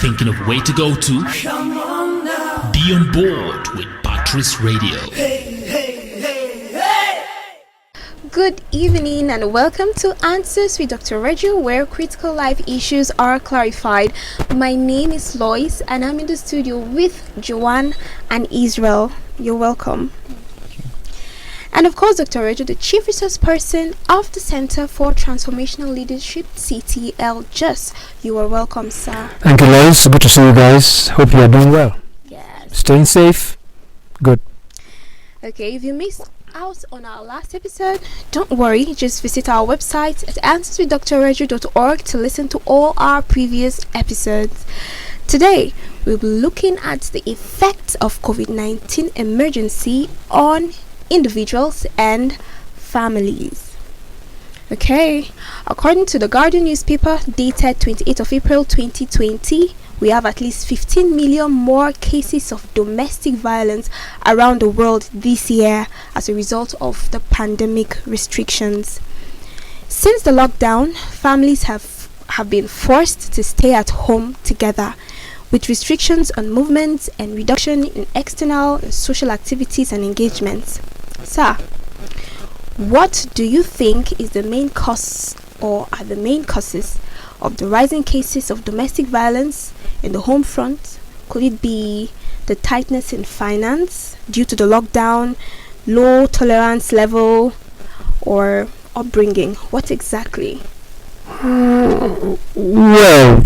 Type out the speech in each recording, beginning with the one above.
thinking of where to go to? Be on board with Dr.Reju. Good evening and welcome to Answers with Dr.Reju, where critical life issues are clarified. My name is Lois and I'm in the studio with Joanne and Israel. You're welcome. And of course, Dr. Reju, the Chief Resource Person of the Center for Transformational Leadership, CTL JUST. You are welcome, sir. Thank you, Lois. Good to see you guys. Hope you are doing well. Yes. Staying safe. Good. Okay, if you missed out on our last episode, don't worry, just visit our website at answerswithdrreju.org to listen to all our previous episodes. Today we'll be looking at the effects of COVID-19 emergency on individuals and families. Okay, according to the Guardian newspaper dated 28th of April 2020, we have at least 15 million more cases of domestic violence around the world this year as a result of the pandemic restrictions. Since the lockdown, families have been forced to stay at home together, with restrictions on movements and reduction in external and social activities and engagements. Sir, what do you think is the main cause or are the main causes of the rising cases of domestic violence in the home front? Could it be the tightness in finance due to the lockdown, low tolerance level, or upbringing? What exactly? Well,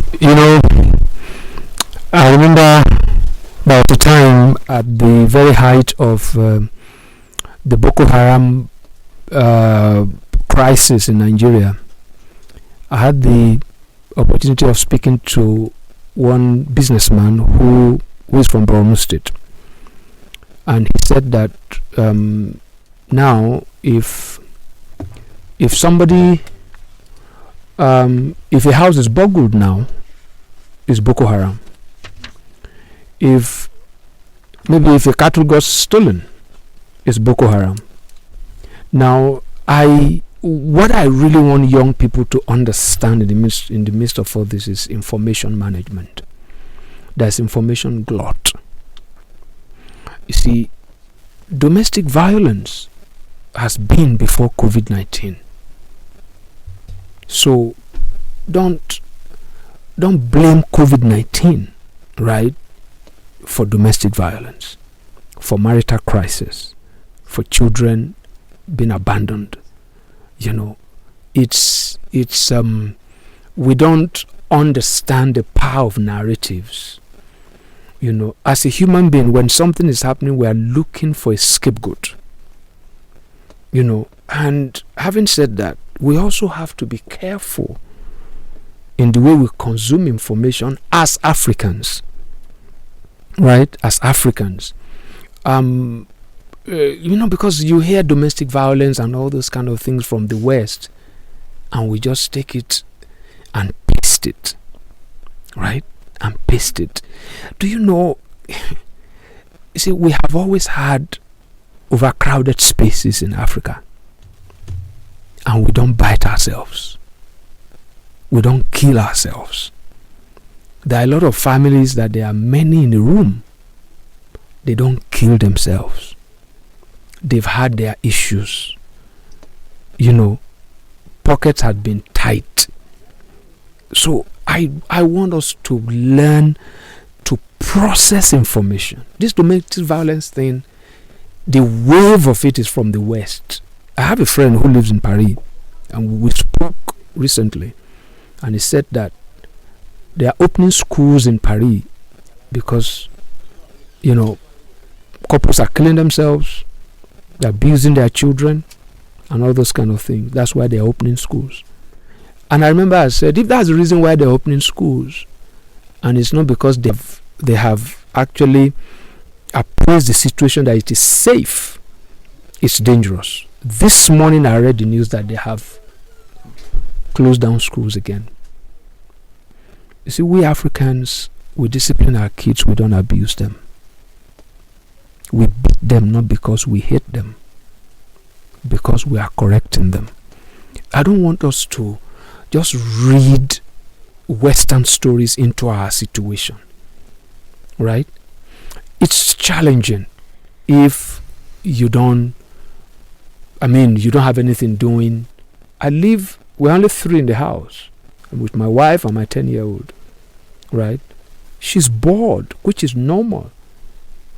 I remember about the time at the very height of the Boko Haram crisis in Nigeria. I had the opportunity of speaking to one businessman who is from Borno State, and he said that now if somebody if a house is burgled now, it's Boko Haram. If a cattle got stolen, it's Boko Haram. Now what I really want young people to understand in the midst of all this is information management. There's information glut. You see, domestic violence has been before COVID-19. So don't blame COVID-19, right, for domestic violence, for marital crisis, for children being abandoned. It's we don't understand the power of narratives. As a human being, when something is happening, we are looking for a scapegoat. And having said that, we also have to be careful in the way we consume information as Africans, right? As Africans. Because you hear domestic violence and all those kind of things from the West, and we just take it and paste it, right? And paste it. Do you know, you see, we have always had overcrowded spaces in Africa, and we don't bite ourselves. We don't kill ourselves. There are a lot of families that there are many in the room. They don't kill themselves. They've had their issues. Pockets had been tight. So I want us to learn to process information. This domestic violence thing, the wave of it is from the West. I have a friend who lives in Paris, and we spoke recently, and he said that they are opening schools in Paris because, couples are killing themselves, they're abusing their children, and all those kind of things. That's why they're opening schools. And I remember I said, if that's the reason why they're opening schools, and it's not because they have actually appraised the situation that it is safe, it's dangerous. This morning I read the news that they have closed down schools again. You see, we Africans, we discipline our kids, we don't abuse them. We beat them not because we hate them, because we are correcting them. I don't want us to just read Western stories into our situation, right? It's challenging if you don't have anything doing. We're only 3 in the house. I'm with my wife and my 10-year-old, right? She's bored, which is normal,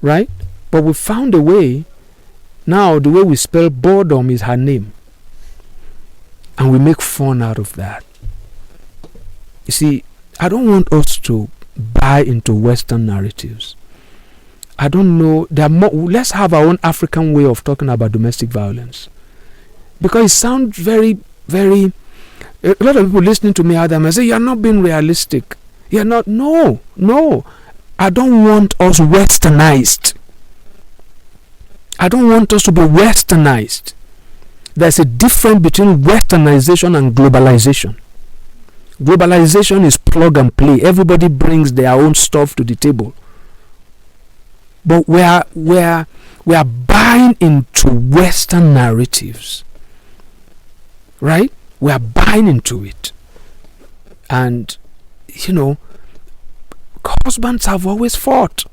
right? But we found a way. Now, the way we spell boredom is her name. And we make fun out of that. You see, I don't want us to buy into Western narratives. I don't know. Let's have our own African way of talking about domestic violence. Because it sounds very, very... A lot of people listening to me out there may say, you're not being realistic. You're not... No. I don't want us westernized. I don't want us to be westernized. There's a difference between westernization and globalization. Globalization is plug and play. Everybody brings their own stuff to the table. But we are buying into Western narratives. Right? We are buying into it. And, husbands have always fought.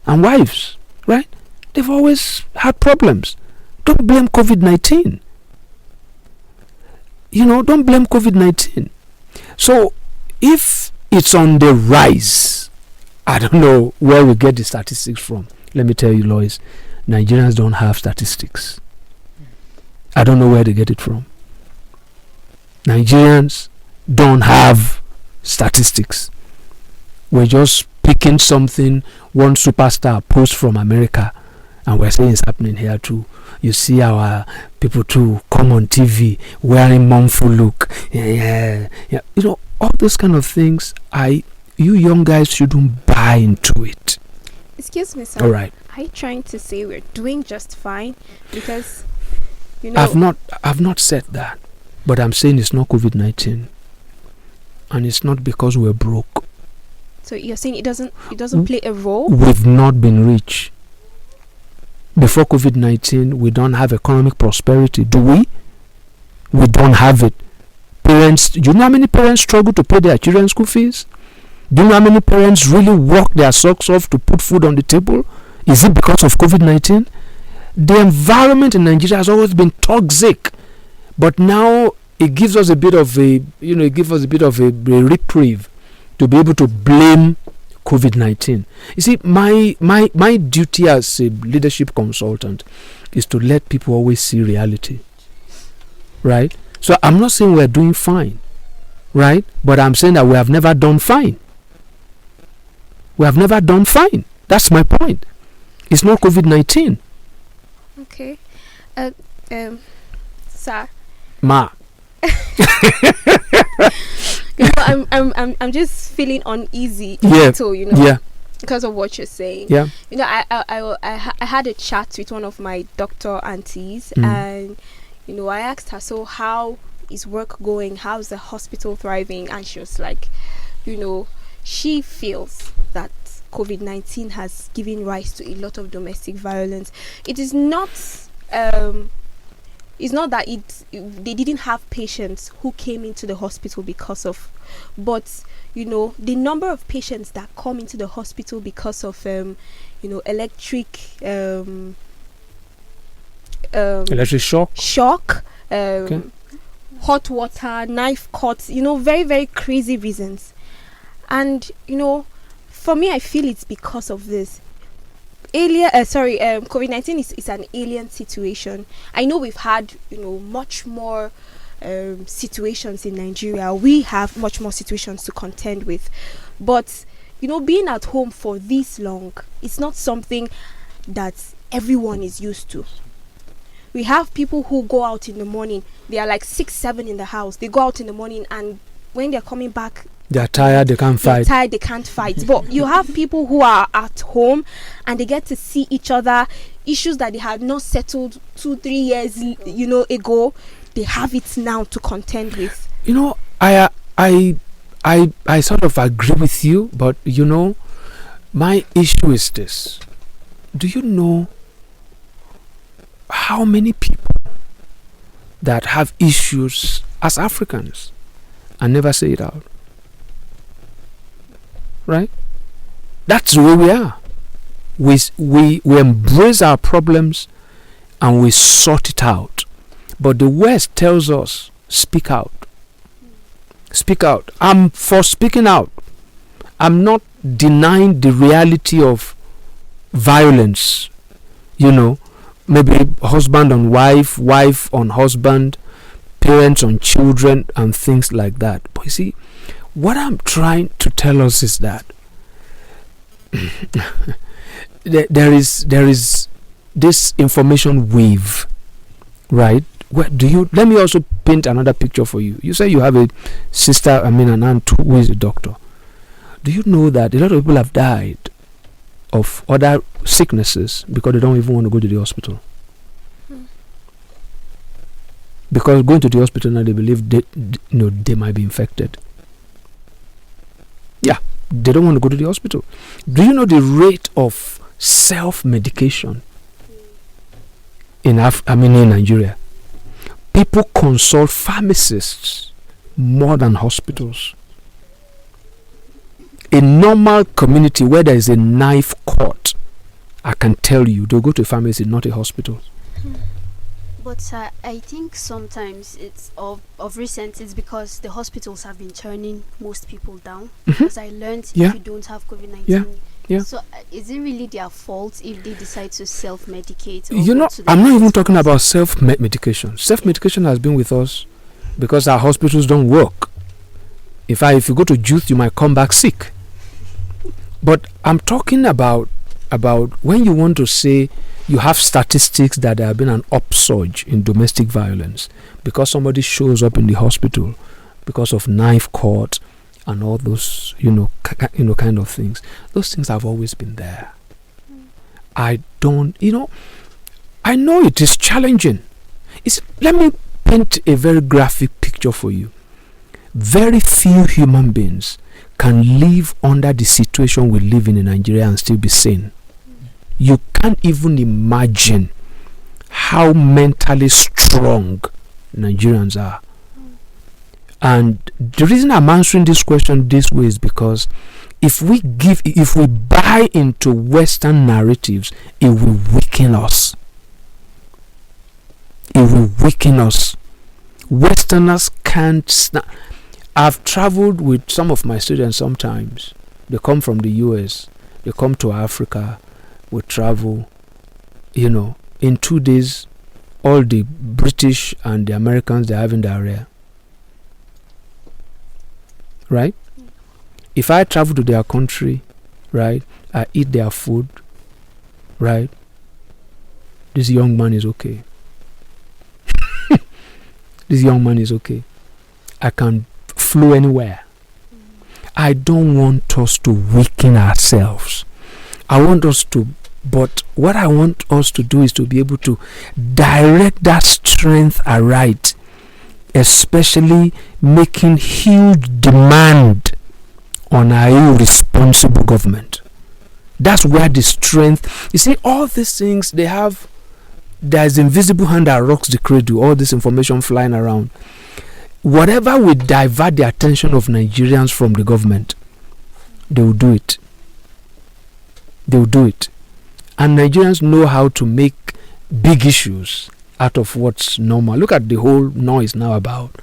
And wives, right? They've always had problems. Don't blame COVID-19. Don't blame COVID-19. So, if it's on the rise, I don't know where we get the statistics from. Let me tell you, Lois, Nigerians don't have statistics. I don't know where they get it from. Nigerians don't have statistics. We're just picking something one superstar posts from America, and we're saying it's happening here too. You see our people too come on TV wearing mournful look. Yeah. All those kind of things. You young guys shouldn't buy into it. Excuse me, sir. All right. Are you trying to say we're doing just fine? Because I've not said that, but I'm saying it's not COVID-19, and it's not because we're broke. So you're saying it doesn't play a role? We've not been rich. Before COVID-19, we don't have economic prosperity, do we? We don't have it. Parents, do you know how many parents struggle to pay their children's school fees? Do you know how many parents really work their socks off to put food on the table? Is it because of COVID-19? The environment in Nigeria has always been toxic, but now it gives us a bit of a reprieve to be able to blame COVID-19. You see, my duty as a leadership consultant is to let people always see reality, right? So I'm not saying we're doing fine, right? But I'm saying that we have never done fine. We have never done fine. That's my point. It's not COVID-19. Okay. Sir. Ma. I'm just feeling uneasy. Yeah. Yeah. Because of what you're saying. Yeah. I had a chat with one of my doctor aunties, and I asked her, so how is work going? How's the hospital thriving? And she was like, she feels that COVID-19 has given rise to a lot of domestic violence. It is not it's not that they didn't have patients who came into the hospital because of, but the number of patients that come into the hospital because of electric shock, Okay. hot water, knife cuts, very, very crazy reasons. And for me, I feel it's because of this. COVID-19 is an alien situation. I know we've had much more situations in Nigeria. We have much more situations to contend with, but being at home for this long, it's not something that everyone is used to. We have people who go out in the morning. They are like 6, 7 in the house. They go out in the morning, and when they're coming back, they're tired, they can't fight. But you have people who are at home and they get to see each other. Issues that they had not settled 2-3 years ago, they have it now to contend with. I sort of agree with you, but my issue is this. Do you know how many people that have issues as Africans and never say it out? right? That's the way we are. We embrace our problems and we sort it out. But the West tells us, speak out. Speak out. I'm for speaking out. I'm not denying the reality of violence. Maybe husband on wife, wife on husband, parents on children, and things like that. But you see, what I'm trying to tell us is that there is this information wave, right? Let me also paint another picture for you. You say you have a sister, an aunt who is a doctor. Do you know that a lot of people have died of other sicknesses because they don't even want to go to the hospital? Because going to the hospital now, they believe they might be infected. Yeah, they don't want to go to the hospital. Do you know the rate of self-medication in Nigeria? People consult pharmacists more than hospitals. A normal community where there is a knife court, I can tell you, they'll go to a pharmacy, not a hospital. But I think sometimes it's of recent, it's because the hospitals have been turning most people down. Because I learned if you don't have COVID-19. Yeah. So is it really their fault if they decide to self-medicate? I'm not even talking about self-medication. Self-medication has been with us because our hospitals don't work. If you go to youth, you might come back sick. But I'm talking about when you want to say you have statistics that there have been an upsurge in domestic violence because somebody shows up in the hospital because of knife cut and all those kind of things. Those things have always been there. I know it is challenging. Let me paint a very graphic picture for you. Very few human beings can live under the situation we live in Nigeria and still be sane. You can't even imagine how mentally strong Nigerians are. And the reason I'm answering this question this way is because if we buy into Western narratives, it will weaken us. It will weaken us. Westerners can't I've traveled with some of my students sometimes. They come from the US, they come to Africa, we travel. In 2 days, all the British and the Americans, they're having diarrhea. Right? If I travel to their country, right, I eat their food, right, this young man is okay. This young man is okay. I can flow anywhere. I don't want us to weaken ourselves. But what I want us to do is to be able to direct that strength aright, especially making huge demand on our irresponsible government. That's where the strength. You see, all these things there's invisible hand that rocks the cradle. All this information flying around. Whatever will divert the attention of Nigerians from the government, they will do it. They will do it. And Nigerians know how to make big issues out of what's normal. Look at the whole noise now about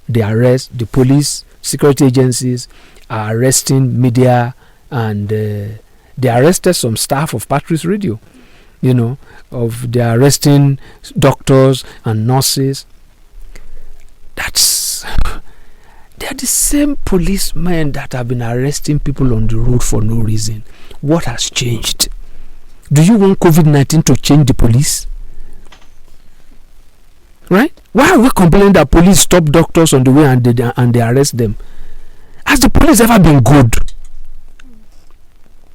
the arrest. The police, security agencies are arresting media, and they arrested some staff of Patrice Radio. They're arresting doctors and nurses. They're the same policemen that have been arresting people on the road for no reason. What has changed? Do you want COVID-19 to change the police? Right? Why are we complaining that police stop doctors on the way and they arrest them? Has the police ever been good?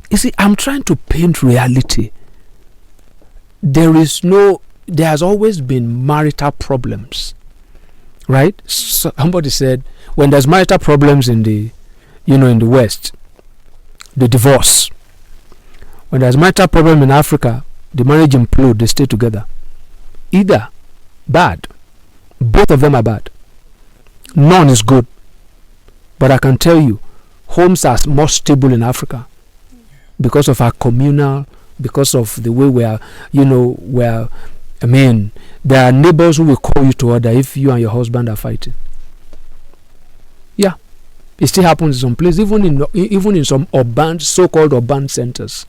You see, I'm trying to paint reality. There has always been marital problems. Right? Somebody said when there's marital problems in the West, the divorce. When there's marital problem in Africa, the marriage implode, they stay together. Either bad. Both of them are bad. None is good. But I can tell you, homes are more stable in Africa because of our communal, because of the way we are, there are neighbors who will call you to order if you and your husband are fighting. Yeah, it still happens in some places, even in some so-called urban centers.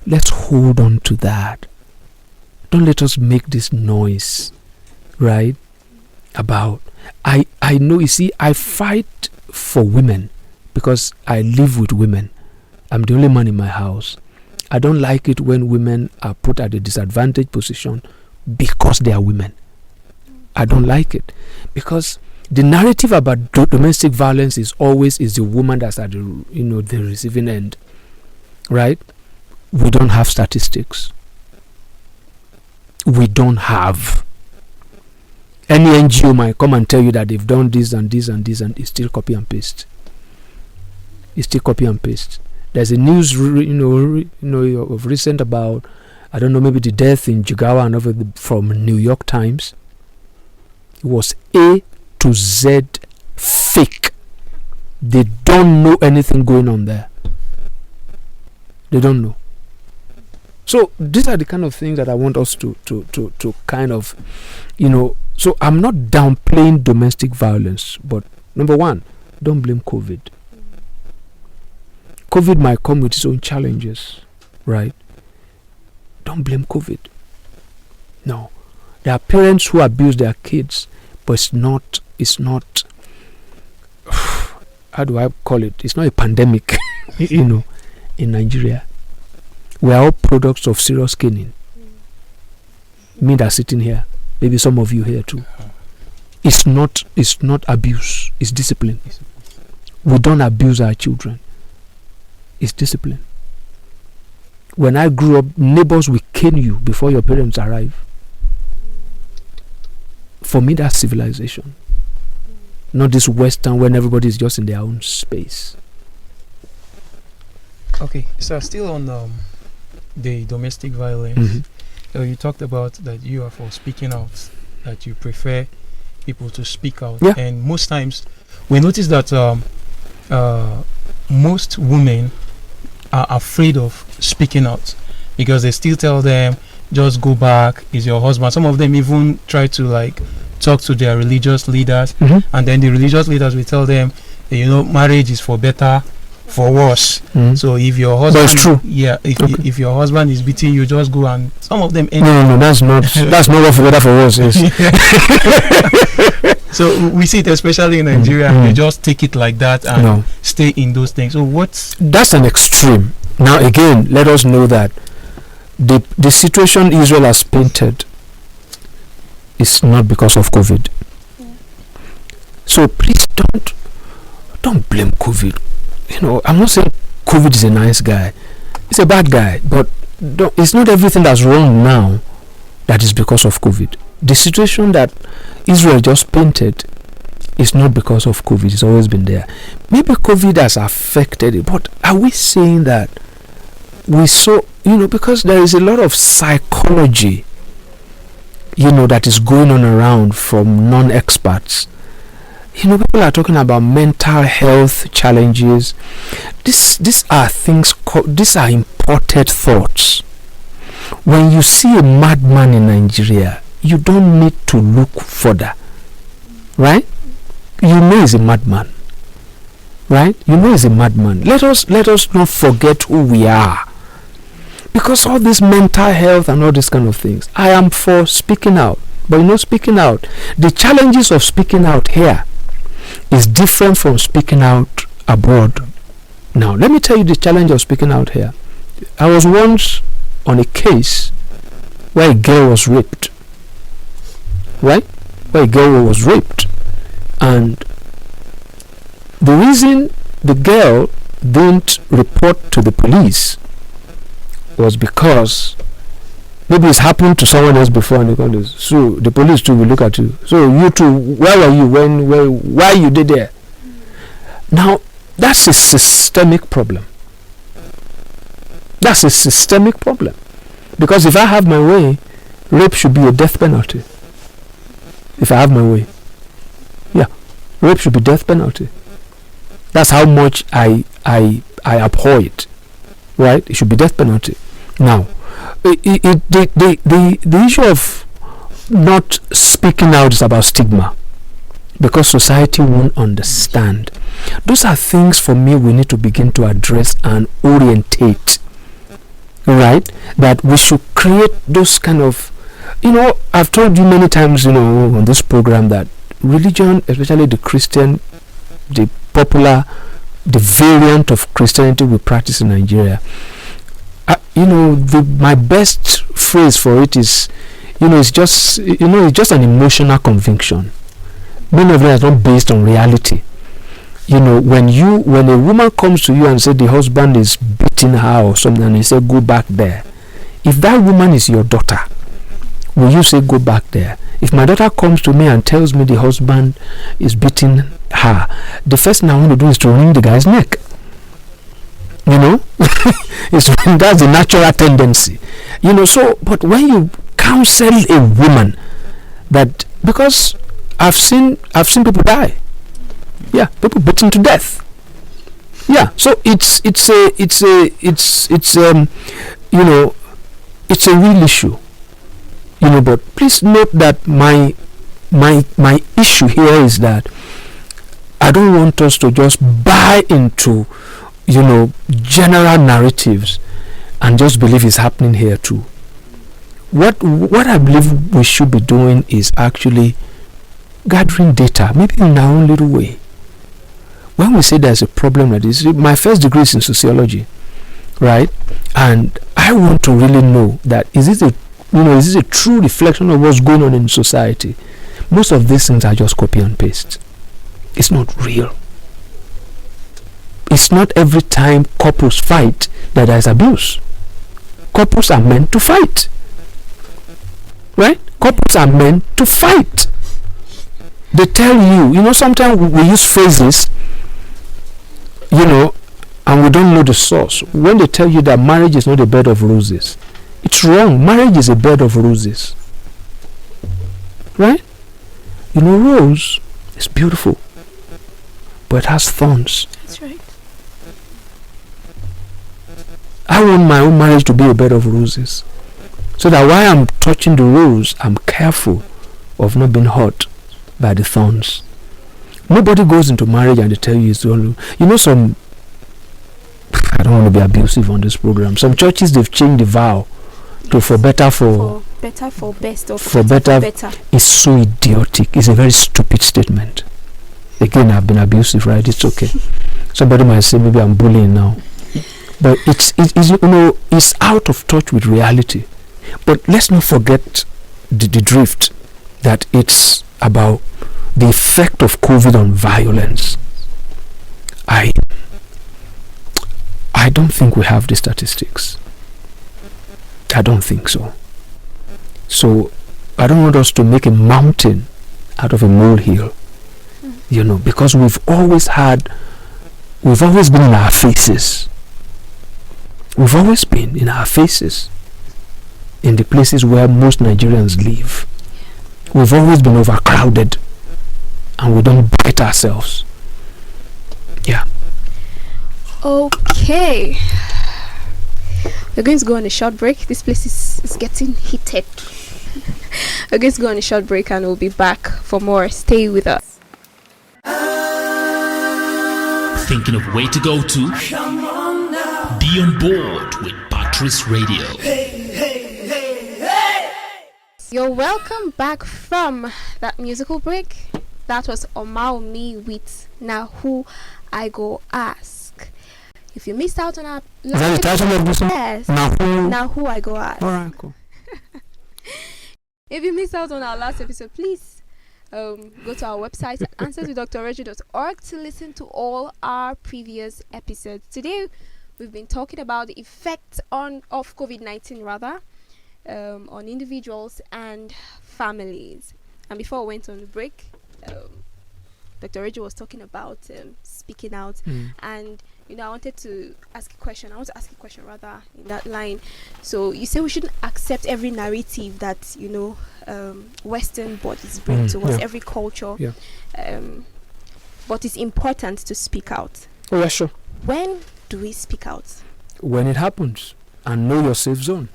Let's hold on to that. Don't let us make this noise, right? About I know, you see, I fight for women because I live with women. I'm the only man in my house. I don't like it when women are put at a disadvantaged position because they are women. I don't like it because the narrative about domestic violence is always the woman that's at the receiving end, right? We don't have statistics. We don't have. Any NGO might come and tell you that they've done this and this and this, and it's still copy and paste. It's still copy and paste. There's a news, of recent about, I don't know, maybe the death in Jigawa and over from New York Times. It was A to Z fake. They don't know anything going on there. They don't know. So these are the kind of things that I want us to kind of, so I'm not downplaying domestic violence, but number one, don't blame COVID. COVID might come with its own challenges, right? Don't blame COVID. No. There are parents who abuse their kids, but it's not how do I call it? It's not a pandemic, in Nigeria. We are all products of serious caning. Me that's sitting here, maybe some of you here too. It's not abuse, it's discipline. We don't abuse our children. It's discipline. When I grew up, neighbors will cane you before your parents arrive. For me, that's civilization. Not this Western when everybody is just in their own space. Okay, so still on the domestic violence. Mm-hmm. You talked about that you are for speaking out, that you prefer people to speak out. Yeah. And most times we notice that most women are afraid of speaking out because they still tell them, just go back, is your husband. Some of them even try to talk to their religious leaders, and then the religious leaders will tell them, marriage is for better, for worse. So if your husband, that's true. Yeah, if your husband is beating you, just go. And some of them no, that's not what for better, for worse is. So we see it especially in Nigeria. They just take it like that and stay in those things. So that's an extreme. Now again, let us know that the situation Israel has painted is not because of COVID. So please don't blame COVID. I'm not saying COVID is a nice guy. It's a bad guy, but it's not everything that's wrong now that is because of COVID. The situation that Israel just painted is not because of COVID. It's always been there. Maybe COVID has affected it, but are we saying that we saw, because there is a lot of psychology, that is going on around from non-experts. People are talking about mental health challenges. These are things, these are imported thoughts. When you see a madman in Nigeria, you don't need to look further, right? You know he's a madman, right? You know he's a madman. Let us not forget who we are, because all this mental health and all these kind of things. I am for speaking out, but speaking out, the challenges of speaking out here is different from speaking out abroad. Now, let me tell you the challenge of speaking out here. I was once on a case where a girl was raped. Right? Where a girl was raped. And the reason the girl didn't report to the police was because maybe it's happened to someone else before, and they call this. So the police too will look at you. So you too, where were you why you did there? Now that's a systemic problem. That's a systemic problem. Because if I have my way, rape should be a death penalty. If I have my way. Yeah. Rape should be death penalty. That's how much I abhor it. Right? It should be death penalty. Now, the issue of not speaking out is about stigma, because society won't understand. Those are things for me we need to begin to address and orientate. Right? That we should create those kind of, I've told you many times, on this program, that religion, especially the Christian, the popular, the variant of Christianity we practice in Nigeria, my best phrase for it is, it's just an emotional conviction. Many of them are not based on reality. When a woman comes to you and says the husband is beating her or something, and you say go back there, if that woman is your daughter, will you say go back there? If my daughter comes to me and tells me the husband is beating her, the first thing I want to do is to wring the guy's neck. That's the natural tendency. So, but when you counsel a woman, that, because I've seen people die. Yeah, people beaten to death. Yeah, so it's a real issue. But please note that my issue here is that I don't want us to just buy into general narratives and just believe it's happening here too. What I believe we should be doing is actually gathering data, maybe in our own little way. When we say there's a problem like this, my first degree is in sociology, right? And I want to really know that is this a true reflection of what's going on in society? Most of these things are just copy and paste. It's not real. It's not every time couples fight that there's abuse. Couples are meant to fight. Right? Couples are meant to fight. They tell you, sometimes we use phrases, and we don't know the source. When they tell you that marriage is not a bed of roses, it's wrong. Marriage is a bed of roses. Right? Rose is beautiful, but it has thorns. That's right. I want my own marriage to be a bed of roses, so that while I'm touching the rose, I'm careful of not being hurt by the thorns. Nobody goes into marriage and they tell you it's all. Some. I don't want to be abusive on this program. Some churches, they've changed the vow to for better, for best, or for better. It's so idiotic. It's a very stupid statement. Again, I've been abusive, right? It's okay. Somebody might say maybe I'm bullying now, but it's out of touch with reality. But let's not forget the drift, that it's about the effect of COVID on violence. I don't think we have the statistics. I don't think so. So I don't want us to make a mountain out of a molehill, because we've always been in our faces. We've always been in our faces in the places where most Nigerians live. We've always been overcrowded, and we don't bite ourselves. Yeah. Okay. We're going to go on a short break. This place is getting heated. We're going to go on a short break and we'll be back for more. Stay with us. Thinking of where to go to? Be on board with Patrice Radio. You're welcome back from that musical break. That was Omao Me with Now Who I Go Ask. If you missed out on our last episode, yes, now who I go ask. Alright, cool. If you missed out on our last episode, please go to our website at answerswithdrreju.org to listen to all our previous episodes. Today, we've been talking about the effects of COVID-19 on individuals and families. And before we went on the break, Dr. Reju was talking about speaking out, and I wanted to ask a question. I want to ask a question rather in that line. So you say we shouldn't accept every narrative that Western bodies bring to us, every culture. Yeah. but it's important to speak out. Oh, yeah, sure. When do we speak out? When it happens, and know your safe zone.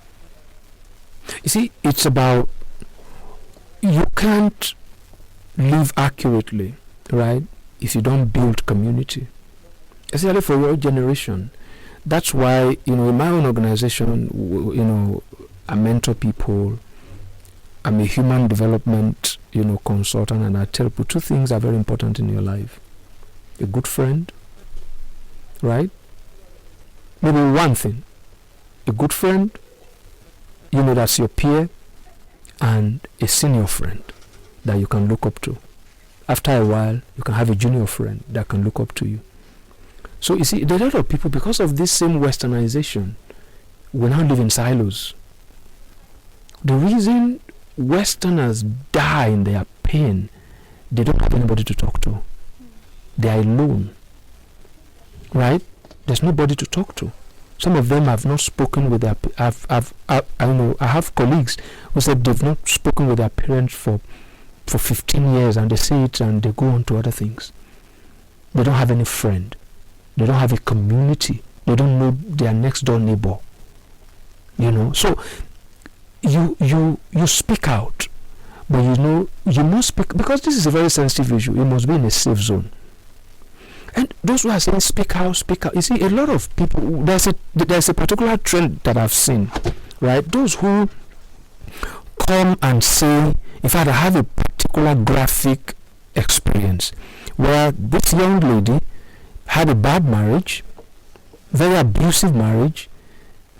You see, it's about, you can't live accurately, right, if you don't build community, especially for your generation. That's why, in my own organization, I mentor people. I'm a human development, consultant, and I tell people 2 things are very important in your life: a good friend, right? Maybe one thing: a good friend, that's your peer, and a senior friend that you can look up to. After a while, you can have a junior friend that can look up to you. So you see, there are a lot of people, because of this same westernization, we now live in silos. The reason Westerners die in their pain, they don't have anybody to talk to. They are alone, right? There's nobody to talk to. Some of them have not spoken with their. I have colleagues who said they've not spoken with their parents for 15 years, and they say it and they go on to other things. They don't have any friend. They don't have a community. They don't know their next door neighbor. So you speak out, but you must speak, because this is a very sensitive issue. You must be in a safe zone. And those who are saying speak out. You see, a lot of people, there's a particular trend that I've seen, right? Those who come and say, in fact, I have a particular graphic experience where this young lady had a bad marriage, very abusive marriage.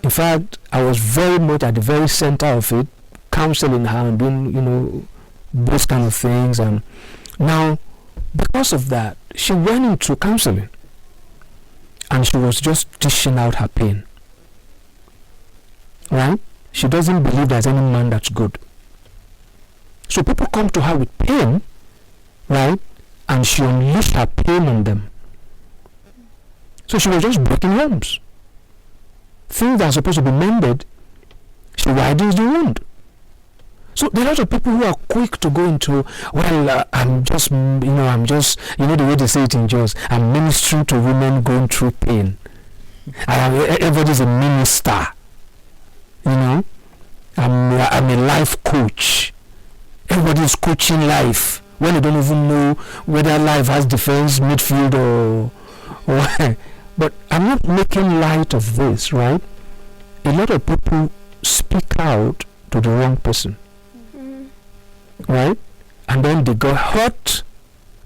In fact, I was very much at the very center of it, counseling her and doing, those kind of things. And now, because of that, she went into counseling and she was just dishing out her pain, right? She doesn't believe there's any man that's good. So people come to her with pain, right? And she unleashed her pain on them. So she was just breaking homes. Things that are supposed to be mended, she widens the wound. So there are a lot of people who are quick to go into, I'm just, the way they say it in Jaws, I'm ministering to women going through pain. Everybody's a minister. I'm a life coach. Everybody's coaching life when they don't even know whether life has defense, midfield, or But I'm not making light of this, right? A lot of people speak out to the wrong person, right? And then they got hurt,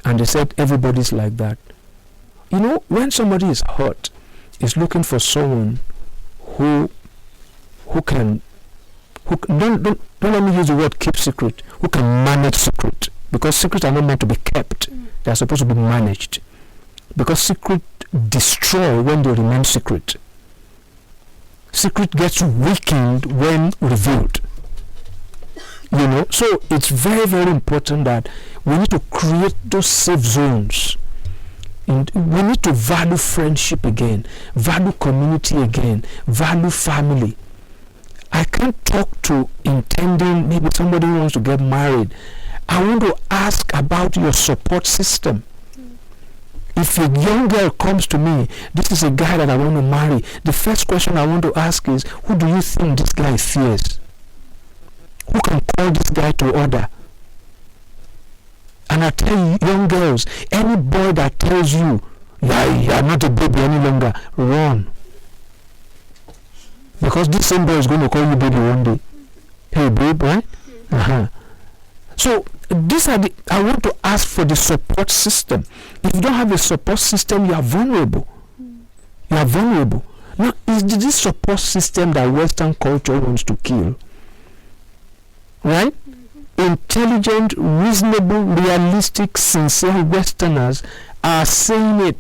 and they said everybody's like that. When somebody is hurt, is looking for someone who can don't let me use the word keep secret, who can manage secret, because secrets are not meant to be kept. They are supposed to be managed, because secret destroy when they remain secret. Secret gets weakened when revealed. So it's very, very important that we need to create those safe zones. And we need to value friendship again, value community again, value family. I can't talk to intending, maybe somebody who wants to get married. I want to ask about your support system. If a young girl comes to me, this is a guy that I want to marry, the first question I want to ask is, who do you think this guy fears? Who can call this guy to order? And I tell you, young girls, any boy that tells you, you are not a baby any longer, run. Because this same boy is going to call you baby one day. Hey babe, right? So I want to ask for the support system. If you don't have a support system, you are vulnerable. You are vulnerable. Now, is this support system that Western culture wants to kill? Right? Intelligent, reasonable, realistic, sincere Westerners are saying it.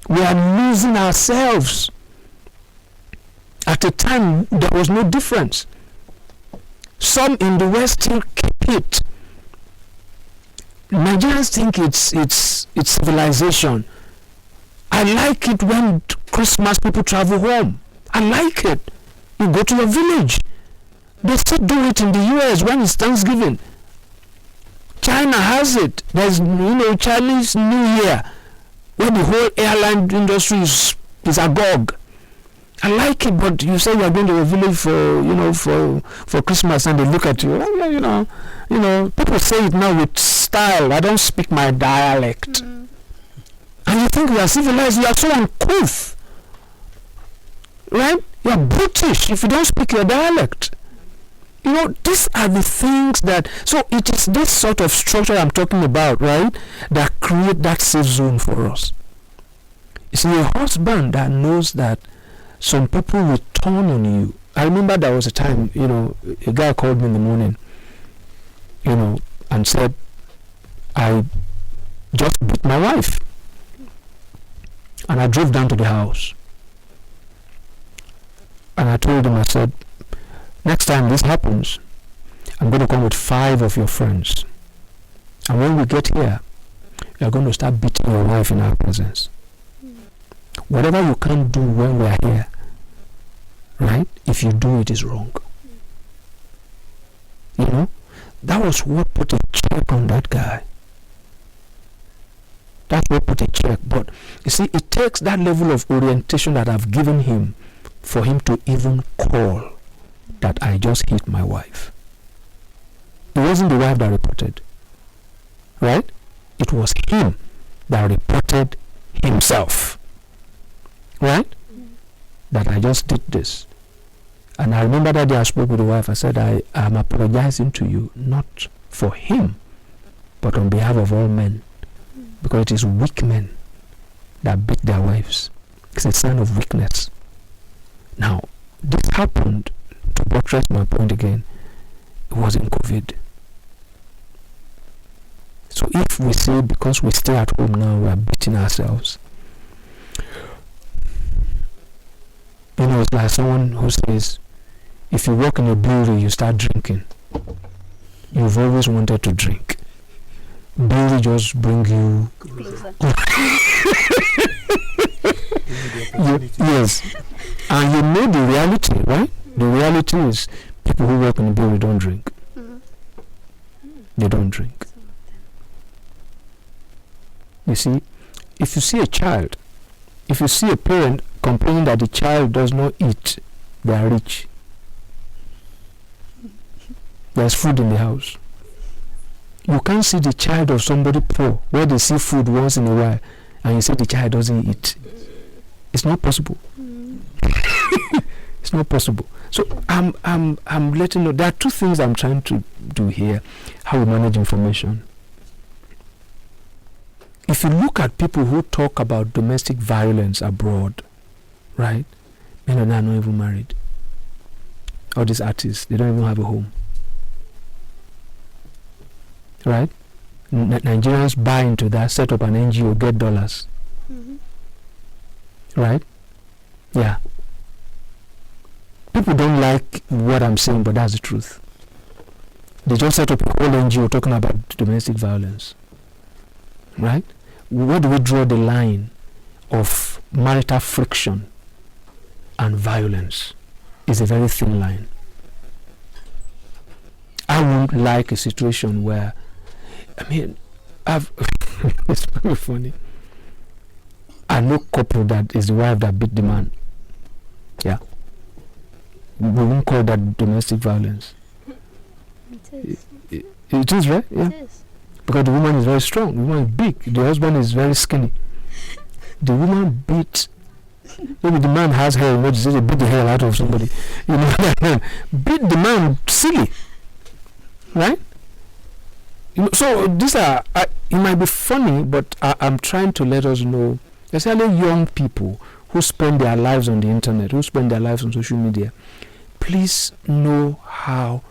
We are losing ourselves. At a time, there was no difference. Some in the West still keep it. Nigerians think it's civilization. I like it when Christmas people travel home. I like it. You go to your village. They still do it in the US when it's Thanksgiving. China has it. There's, Chinese New Year, where the whole airline industry is agog. I like it, but you say you're going to a village for Christmas, and they look at you. People say it now with style. I don't speak my dialect, and you think you are civilized. You are so uncouth, right? You are British if you don't speak your dialect. These are the things that. So it is this sort of structure I'm talking about, right? That create that safe zone for us. You see, a husband that knows that some people will turn on you. I remember there was a time, a guy called me in the morning, and said, I just beat my wife. And I drove down to the house. And I told him, I said, next time this happens, I'm going to come with 5 of your friends. And when we get here, you're going to start beating your wife in our presence. Whatever you can't do when we are here, right? If you do, it is wrong. That was what put a check on that guy. That's what put a check. But you see, it takes that level of orientation that I've given him for him to even call that I just hit my wife. It wasn't the wife that reported, right? It was him that reported himself, right? That I just did this. And I remember that day I spoke with the wife. I said, I am apologizing to you, not for him, but on behalf of all men, because it is weak men that beat their wives. It's a sign of weakness. Now, this happened, to buttress my point again, it was in COVID. So if we say because we stay at home now, we are beating ourselves, it's like someone who says, if you walk in a brewery, you start drinking. You've always wanted to drink. Brewery just bring you closer. Yes. And you know the reality, right? The reality is people who work in a brewery don't drink. They don't drink. You see, if you see a child, if you see a parent complaining that the child does not eat, they are rich. There's food in the house. You can't see the child of somebody poor where they see food once in a while and you say the child doesn't eat. It's not possible. It's not possible. So I'm letting you know there are 2 things I'm trying to do here. How we manage information. If you look at people who talk about domestic violence abroad, right? Men and are not even married. All these artists, they don't even have a home. Right? Nigerians buy into that, set up an NGO, get dollars. Right? Yeah. People don't like what I'm saying, but that's the truth. They just set up a whole NGO talking about domestic violence. Right? Where do we draw the line of marital friction and violence? It's a very thin line. I won't like a situation where, it's very funny. I know couple that is the wife that beat the man. Yeah. We won't call that domestic violence. It is. It is, right? Yeah. It is. Because the woman is very strong. The woman is big. The husband is very skinny. The woman beat. Maybe the man has hair. What is it? They beat the hair out of somebody. Beat the man silly. Right? So these are. It might be funny, but I'm trying to let us know, especially young people who spend their lives on the internet, who spend their lives on social media. Please know how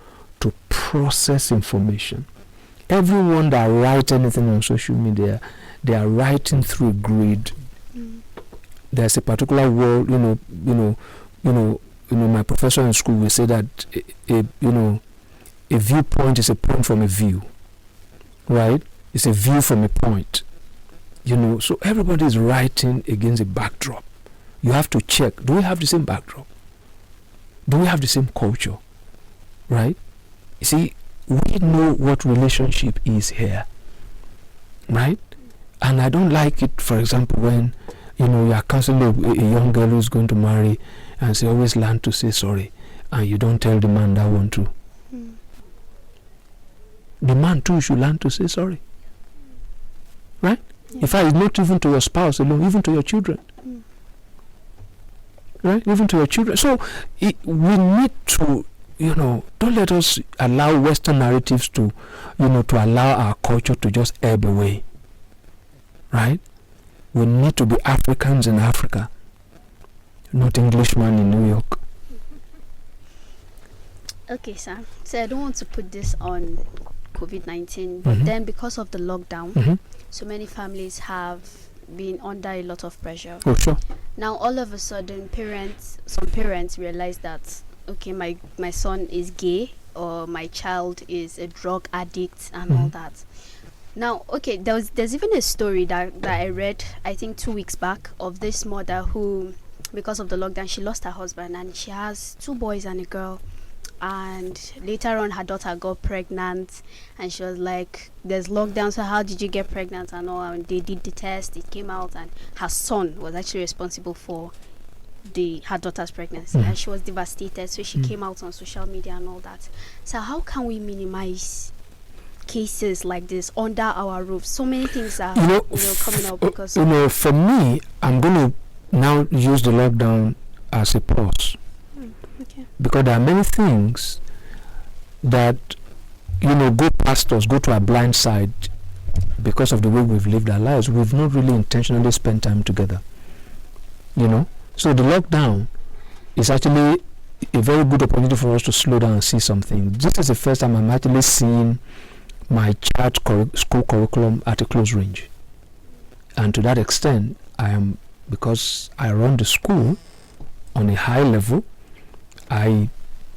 to process information. Everyone that writes anything on social media, they are writing through a grid. There's a particular word, my professor in school will say that a viewpoint is a point from a view, right? It's a view from a point, so everybody is writing against a backdrop. You have to check, do we have the same backdrop? Do we have the same culture? Right? You see, we know what relationship is here, right? And I don't like it, for example, when you are counseling a young girl who's going to marry and say always learn to say sorry, and you don't tell the man that one too. The man too should learn to say sorry, right? In fact, it's not even to your spouse alone, even to your children, right? Even to your children. So we need to, don't let us allow Western narratives to, to allow our culture to just ebb away, right? We need to be Africans in Africa, not Englishmen in New York. Okay, sir. So I don't want to put this on COVID-19, but then because of the lockdown, so many families have been under a lot of pressure. Oh, sure. Now all of a sudden, some parents realize that, okay, my son is gay, or my child is a drug addict, and all that. Now, okay, there's even a story that I read, I think 2 weeks back, of this mother who, because of the lockdown, she lost her husband, and she has 2 boys and a girl. And later on, her daughter got pregnant, and she was like, there's lockdown, so how did you get pregnant and all? And they did the test, it came out, and her son was actually responsible for her daughter's pregnancy, and she was devastated. So she came out on social media and all that. So how can we minimize cases like this under our roof? So many things are coming up because for me, I'm going to now use the lockdown as a pause. Okay. Because there are many things that go past us, go to our blind side because of the way we've lived our lives. We've not really intentionally spent time together, so the lockdown is actually a very good opportunity for us to slow down and see something. This is the first time I'm actually seeing my child's school curriculum at a close range, and to that extent, because I run the school on a high level,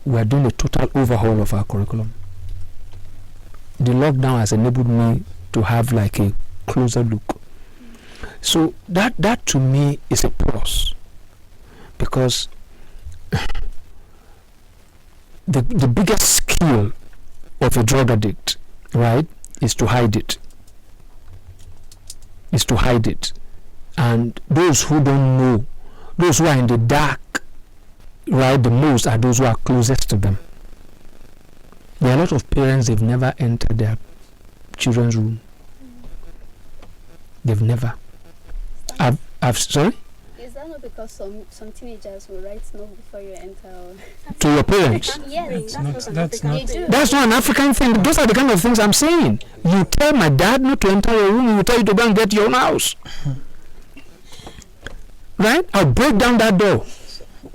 we're doing a total overhaul of our curriculum. The lockdown has enabled me to have like a closer look. So that to me is a plus, because the biggest skill of a drug addict, right, is to hide it. And those who don't know, those who are in the dark, right, the most are those who are closest to them. There are a lot of parents, they've never entered their children's room. They've never. Sorry? Is that not because some teenagers will write no before you enter? To your parents? Yes, That's not. That's not an African thing. Those are the kind of things I'm saying. You tell my dad not to enter your room, he will tell you to go and get your own house. Right? I'll break down that door.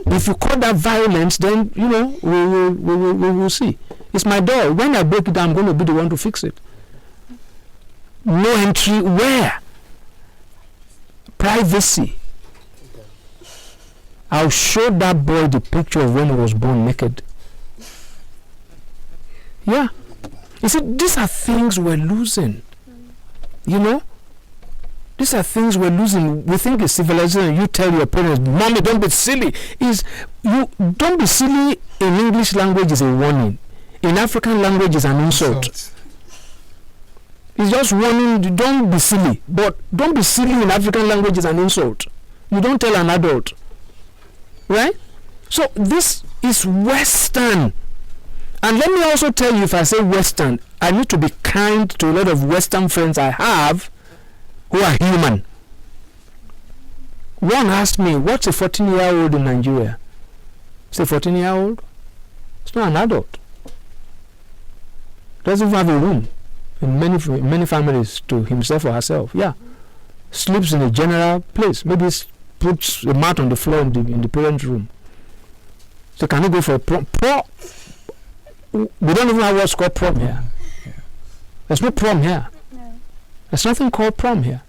If you call that violence, then we will see. It's my door. When I break it down, I'm going to be the one to fix it. No entry where? Privacy. I'll show that boy the picture of when he was born naked. Yeah. You see, these are things we're losing. These are things we're losing. We think it's civilization. You tell your parents, "Mommy, don't be silly." Don't be silly in English language is a warning. In African language is an insult. It's just warning, don't be silly. But don't be silly in African language is an insult. You don't tell an adult. Right? So this is Western. And let me also tell you, if I say Western, I need to be kind to a lot of Western friends I have who are human. One asked me, what's a 14-year-old in Nigeria? It's a 14-year-old. It's not an adult. Doesn't have a room in many families to himself or herself. Yeah. Sleeps in a general place. Maybe puts a mat on the floor in the parents' room. So can you go for a prom? We don't even have what's called prom here. There's no prom here. There's nothing called prom here.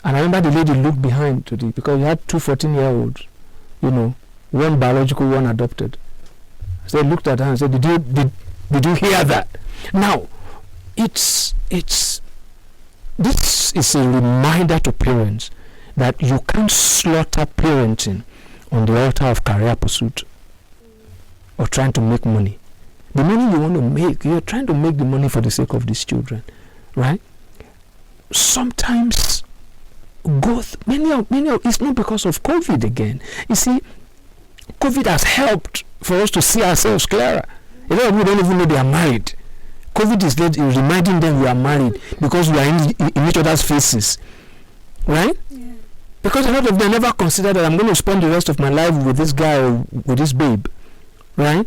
And I remember the lady looked behind because we had 2 14-year-olds, one biological, one adopted. So they looked at her and said, did you hear that? Now, this is a reminder to parents that you can't slaughter parenting on the altar of career pursuit or trying to make money. The money you want to make, you're trying to make the money for the sake of these children, right? Sometimes many of it's not because of COVID again. You see, COVID has helped for us to see ourselves clearer. A lot of people don't even know they are married. COVID is reminding them we are married because we are in each other's faces, right? Yeah. Because a lot of them never consider that I'm going to spend the rest of my life with this guy or with this babe, right?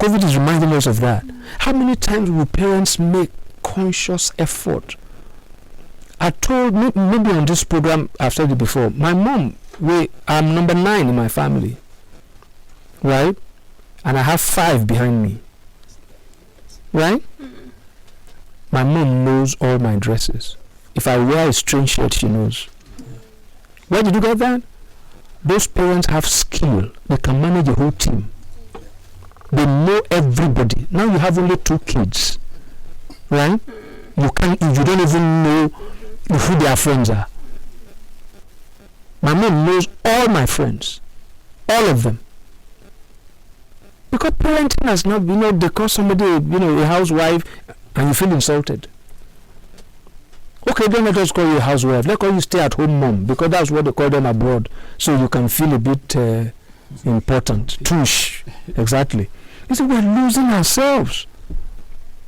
COVID is reminding us of that. How many times will parents make conscious effort? I told, maybe on this program I've said it before, my mom, I'm number 9 in my family, right? And I have 5 behind me, right? My mom knows all my dresses. If I wear a strange shirt, she knows. Where did you get that? Those parents have skill. They can manage a whole team. They know everybody. Now you have only 2 kids, right? You don't even know who their friends are. My mom knows all my friends, all of them. Because parenting has not been, they call somebody, a housewife, and you feel insulted. Okay, don't let us call you a housewife. Let's call you stay-at-home mom, because that's what they call them abroad. So you can feel a bit important. Tush. Exactly. You see, we're losing ourselves.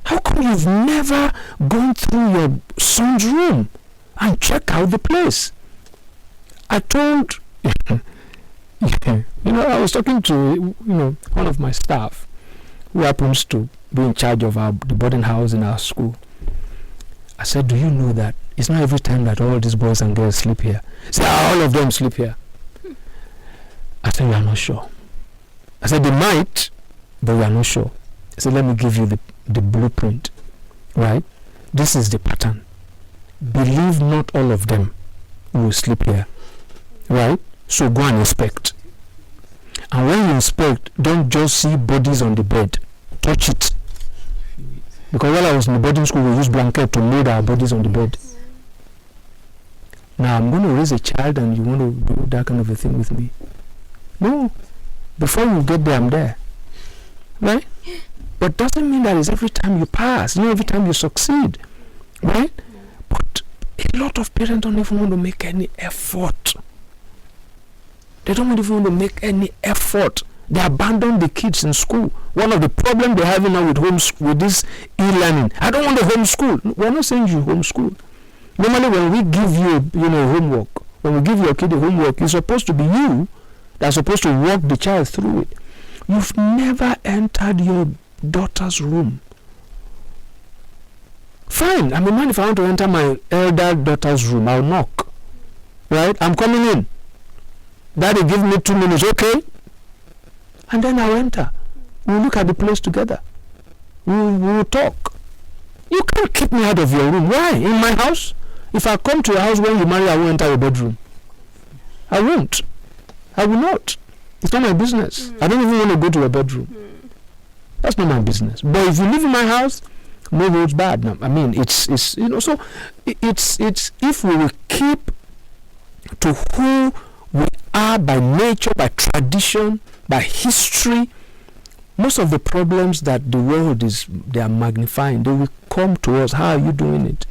How come you've never gone through your son's room and check out the place? I told, I was talking to, one of my staff who happens to be in charge of the boarding house in our school. I said, do you know that it's not every time that all these boys and girls sleep here? He said, all of them sleep here. I said, we are not sure. I said, they might, but we are not sure. I said, let me give you the blueprint, right? This is the pattern. Believe not all of them will sleep here, right? So go and inspect. And when you inspect, don't just see bodies on the bed. Touch it. Because while I was in the boarding school, we used blanket to lay our bodies on the bed. Now I'm going to raise a child and you want to do that kind of a thing with me? No. Before you get there, I'm there. Right? But doesn't mean that it's every time you pass, every time you succeed. Right? But a lot of parents don't even want to make any effort. They don't even want to make any effort. They abandon the kids in school. One of the problems they're having now with this e-learning. I don't want to homeschool. We're not saying you homeschool. Normally when we give you, homework, when we give your kid a homework, it's supposed to be you that's supposed to walk the child through it. You've never entered your daughter's room. Fine, I'm a man. If I want to enter my elder daughter's room, I'll knock. Right? I'm coming in. Daddy, give me 2 minutes, okay? And then I'll enter. We'll look at the place together. We'll talk. You can't keep me out of your room. Why? In my house? If I come to your house when you marry, I won't enter your bedroom. I won't. I will not. It's not my business. I don't even want to go to your bedroom. That's not my business. But if you live in my house, no roads bad. No, I mean, it's so it's if we will keep to who we are by nature, by tradition, by history, most of the problems that the world they are magnifying, they will come to us. How are you doing it?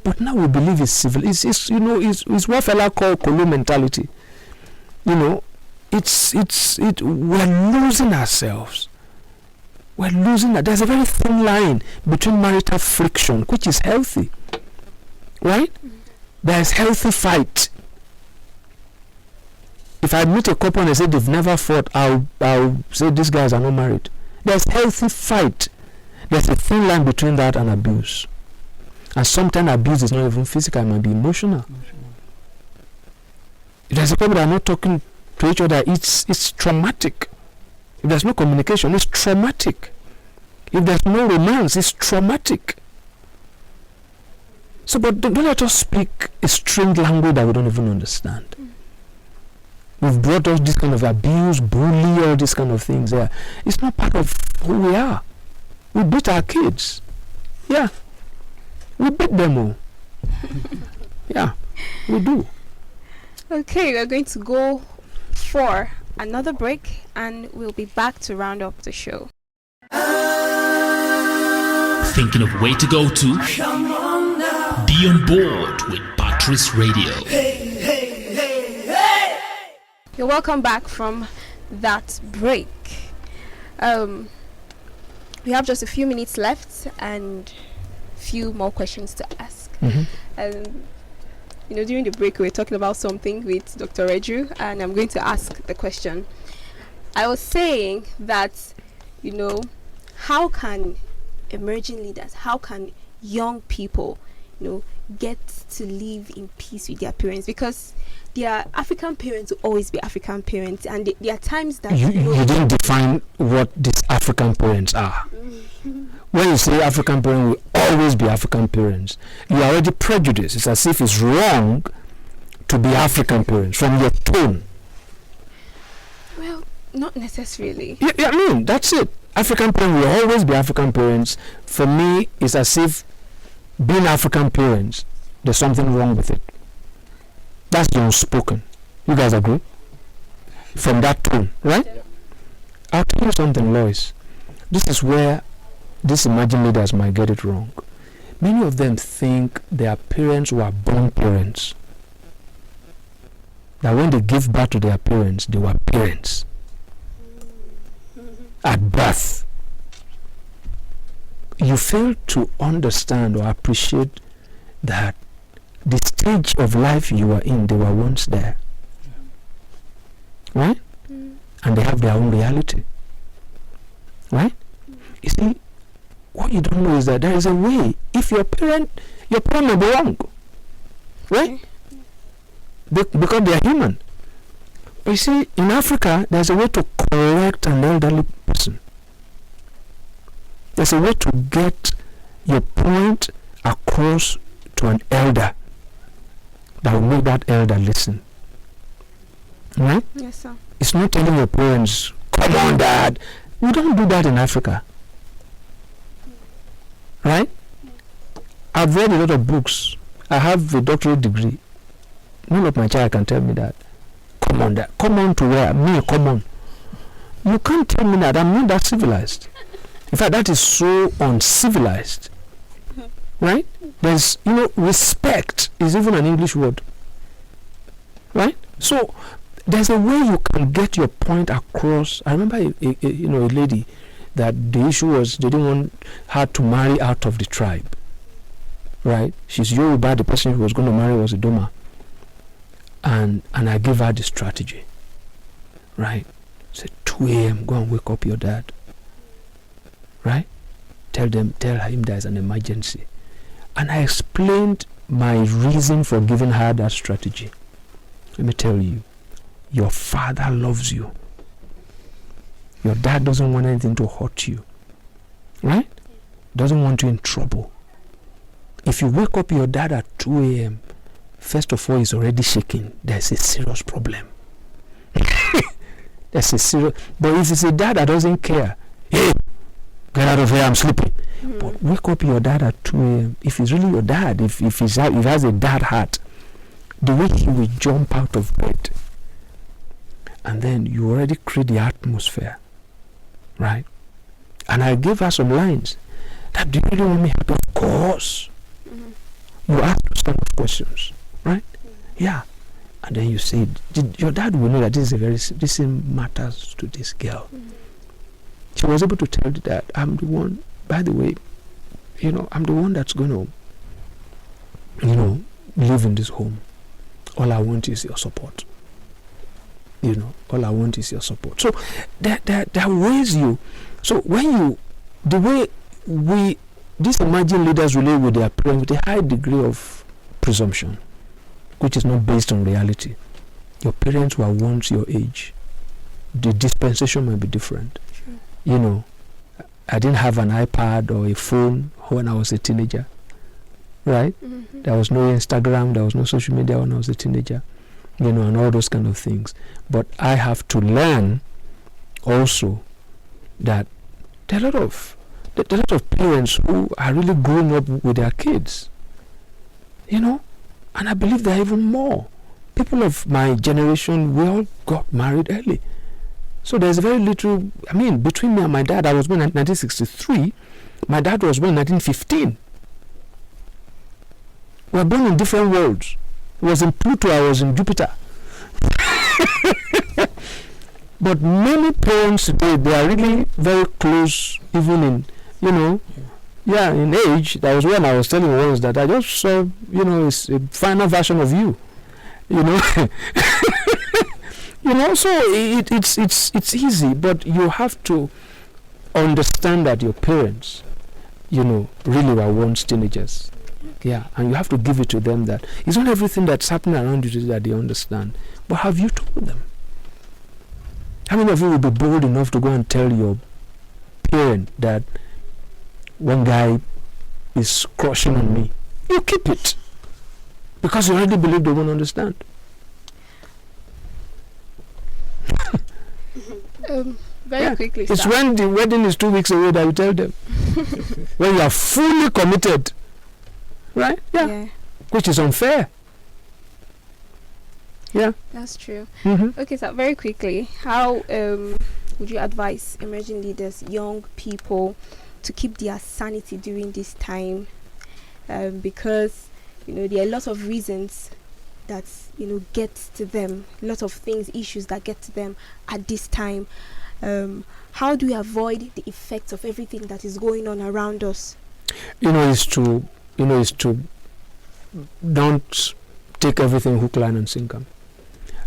But now we believe it's civil. It's what fella call Kolo mentality. We're losing ourselves. We're losing that. There's a very thin line between marital friction, which is healthy, right? There's healthy fight. If I meet a couple and they say they've never fought, I'll say these guys are not married. There's healthy fight. There's a thin line between that and abuse. And sometimes abuse is not even physical, it might be emotional. If there's a couple that are not talking to each other, it's traumatic. If there's no communication, it's traumatic. If there's no romance, it's traumatic. So, but don't let us speak a strange language that we don't even understand. We've brought us this kind of abuse, bully, all these kind of things there. It's not part of who we are. We beat our kids. Yeah. We beat them all. Yeah, we do. Okay, we're going to go for another break and we'll be back to round up the show. Thinking of where to go to? Be on board with Patrice Radio. You're welcome back from that break. We have just a few minutes left and few more questions to ask. During the break we were talking about something with Dr. Reju, and I'm going to ask the question. I was saying that, how can emerging leaders, how can young people, get to live in peace with their parents? Because their African parents will always be African parents, and there are times that you didn't define what these African parents are. When you say African parents will always be African parents, you are already prejudiced. It's as if it's wrong to be African parents from your tone. Well, not necessarily. Yeah, that's it. African parents will always be African parents. For me, it's as if being African parents, there's something wrong with it. That's the unspoken. You guys agree? From that tone, right? Yeah. I'll tell you something, Lois. This is where these emerging leaders might get it wrong. Many of them think their parents were born parents. That when they give birth to their parents, they were parents at birth. You fail to understand or appreciate that the stage of life you were in, they were once there. Right? And they have their own reality. Right? You see, what you don't know is that there is a way. If your parent may be wrong. Right? Because they are human. But you see, in Africa, there's a way to correct an elderly person. There's a way to get your point across to an elder that will make that elder listen. Right? Yes, sir. It's not telling your parents, come on, Dad. We don't do that in Africa. Right? I've read a lot of books. I have a doctorate degree. None of my child can tell me that. Come on, Dad. Come on to where? Me, come on. You can't tell me that. I'm not that civilized. In fact, that is so uncivilized. Right? There's, respect is even an English word. Right? So, there's a way you can get your point across. I remember a lady that the issue was they didn't want her to marry out of the tribe. Right? She's Yoruba, the person who was going to marry was a Doma. And I gave her the strategy. Right? Said 2 a.m. go and wake up your dad. Right? Tell him there's an emergency. And I explained my reason for giving her that strategy. Let me tell you, your father loves you. Your dad doesn't want anything to hurt you. Right? Doesn't want you in trouble. If you wake up your dad at 2 a.m., first of all, he's already shaking. There's a serious problem. But if it's a dad that doesn't care, hey, get out of here, I'm sleeping. But wake up your dad at 2 a.m. If he's really your dad, if he has a dad heart, the way he will jump out of bed, and then you already create the atmosphere, right? And I gave her some lines. That, do you really want me help? Of course. You ask those kind of questions, right? Yeah. And then you say, your dad will know that this matters to this girl. She was able to tell the dad, I'm the one, by the way, I'm the one that's going to, live in this home. All I want is your support. All I want is your support. So there are ways so the way these emerging leaders relate with their parents with a high degree of presumption, which is not based on reality. Your parents were once your age. The dispensation might be different. Sure. I didn't have an iPad or a phone when I was a teenager. Right? There was no Instagram, there was no social media when I was a teenager, and all those kind of things. But I have to learn also that there are a lot of parents who are really growing up with their kids, and I believe there are even more. People of my generation, we all got married early. So there's very little, between me and my dad. I was born in 1963. My dad was born in 1915. We were born in different worlds. He was in Pluto, I was in Jupiter. But many parents today, they are really very close, even in, in age. That was when I was telling once that I just saw, it's a final version of you. So it's easy, but you have to understand that your parents, really were once teenagers. Yeah, and you have to give it to them that it's not everything that's happening around you today that they understand. But have you told them? How many of you will be bold enough to go and tell your parent that one guy is crushing on me? You keep it. Because you already believe they won't understand. Very quickly, it's when the wedding is 2 weeks away that you tell them. When you are fully committed. Right? Yeah. Which is unfair. Yeah. That's true. Mm-hmm. Okay, so very quickly, how would you advise emerging leaders, young people, to keep their sanity during this time? Because, there are a lot of reasons that, get to them, a lot of things, issues that get to them at this time. How do we avoid the effects of everything that is going on around us? Is to don't take everything hook, line and sinker.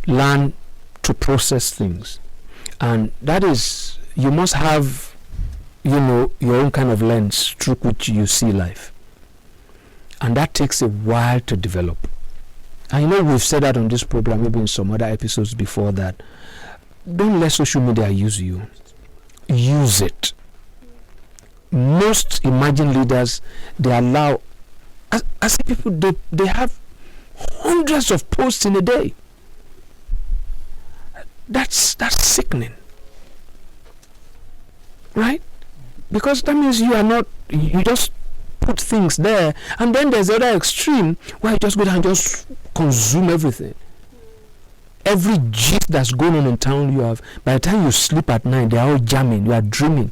Learn to process things, and that is, you must have your own kind of lens through which you see life, and that takes a while to develop. And we've said that on this program, maybe in some other episodes before, that don't let social media use you. Use it. Most emerging leaders, they allow, as people, they have hundreds of posts in a day. That's sickening, right? Because that means you just put things there, and then there's the other extreme where you just go down and just consume everything. Every gist that's going on in town, you have. By the time you sleep at night, they are all jamming. You are dreaming.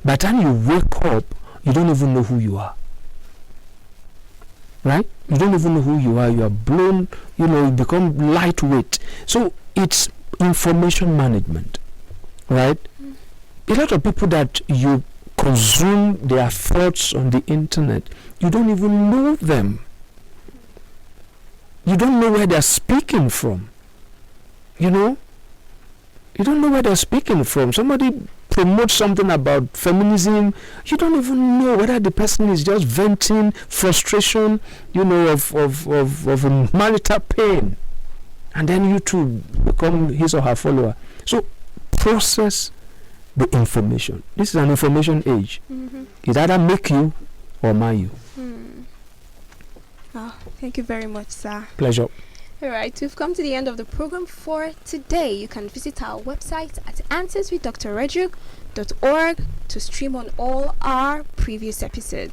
By the time you wake up, you don't even know who you are. Right? You don't even know who you are. You are blown. You become lightweight. So it's information management, right? A lot of people that you consume their thoughts on the internet, you don't even know them. You don't know where they're speaking from. You don't know where they're speaking from. Somebody promotes something about feminism, you don't even know whether the person is just venting frustration, of marital pain, and then you too become his or her follower. So process the information. This is an information age. It either make you or mar you. Oh, thank you very much, sir. Pleasure. Alright, we've come to the end of the program for today. You can visit our website at answerswithdrreju.org to stream on all our previous episodes.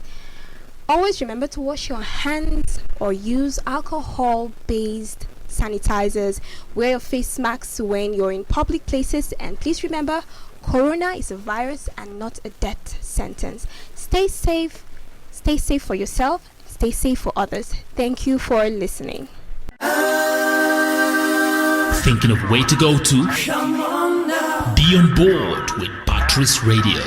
Always remember to wash your hands or use alcohol-based sanitizers. Wear your face masks when you're in public places, and please remember, Corona is a virus and not a death sentence. Stay safe for yourself, stay safe for others. Thank you for listening. Thinking of where to go to? Be on board with Patrice Radio.